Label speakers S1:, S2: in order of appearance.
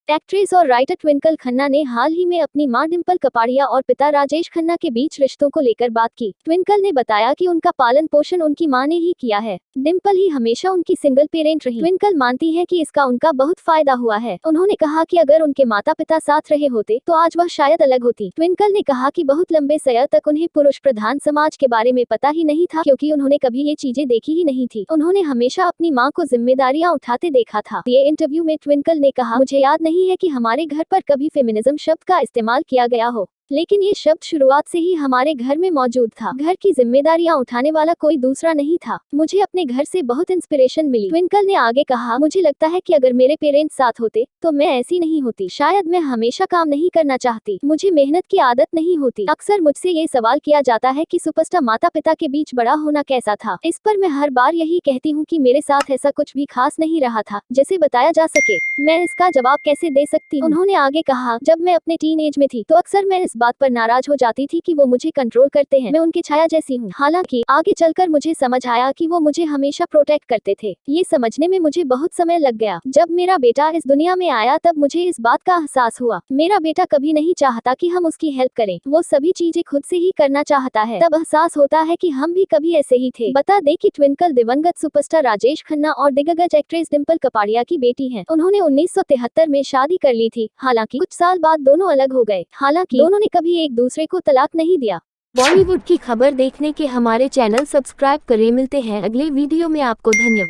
S1: Actress और writer Twinkle Khanna ने हाल ही में अपनी मां डिंपल कपाड़िया और पिता राजेश खन्ना के बीच रिश्तों को लेकर बात की। ट्विंकल ने बताया कि उनका पालन पोषण उनकी मां ने ही किया है। डिंपल ही हमेशा उनकी सिंगल पेरेंट रही। ट्विंकल मानती है कि इसका उनका बहुत फायदा हुआ है। उन्होंने कहा कि अगर उनके माता पिता साथ रहे होते तो आज वह शायद अलग होती। ट्विंकल ने कहा कि बहुत लंबे समय तक उन्हें पुरुष प्रधान समाज के बारे में पता ही नहीं था, क्योंकि उन्होंने कभी ये चीजें देखी ही नहीं थी। उन्होंने हमेशा अपनी मां को जिम्मेदारियां उठाते देखा था। ये इंटरव्यू में ट्विंकल ने कहा, मुझे याद नहीं है कि हमारे घर पर कभी फेमिनिज्म शब्द का इस्तेमाल किया गया हो, लेकिन ये शब्द शुरुआत से ही हमारे घर में मौजूद था। घर की जिम्मेदारियां उठाने वाला कोई दूसरा नहीं था। मुझे अपने घर से बहुत इंस्पिरेशन मिली। ट्विंकल ने आगे कहा, मुझे लगता है कि अगर मेरे पेरेंट्स साथ होते तो मैं ऐसी नहीं होती। शायद मैं हमेशा काम नहीं करना चाहती। मुझे मेहनत की आदत नहीं होती। अक्सर मुझसे ये सवाल किया जाता है कि सुपरस्टार माता पिता के बीच बड़ा होना कैसा था। इस पर मैं हर बार यही कहती हूँ कि मेरे साथ ऐसा कुछ भी खास नहीं रहा था जिसे बताया जा सके। मैं इसका जवाब कैसे दे सकती हूँ। उन्होंने आगे कहा, जब मैं अपने टीन एज में थी तो अक्सर मैं इस बात पर नाराज हो जाती थी कि वो मुझे कंट्रोल करते हैं। मैं उनकी छाया जैसी हूँ। हालांकि आगे चलकर मुझे समझ आया कि वो मुझे हमेशा प्रोटेक्ट करते थे। ये समझने में मुझे बहुत समय लग गया। जब मेरा बेटा इस दुनिया में आया तब मुझे इस बात का एहसास हुआ। मेरा बेटा कभी नहीं चाहता कि हम उसकी हेल्प करें, वो सभी चीजें खुद से ही करना चाहता है। तब एहसास होता है कि हम भी कभी ऐसे ही थे। बता दें कि ट्विंकल दिवंगत सुपरस्टार राजेश खन्ना और दिग्गज एक्ट्रेस डिंपल कपाड़िया की बेटी हैं। उन्होंने 1973 में शादी कर ली थी। हालांकि कुछ साल बाद दोनों अलग हो गए। हालांकि दोनों ने कभी एक दूसरे को तलाक नहीं दिया। बॉलीवुड की खबर देखने के हमारे चैनल सब्सक्राइब करें। मिलते हैं अगले वीडियो में। आपको धन्यवाद।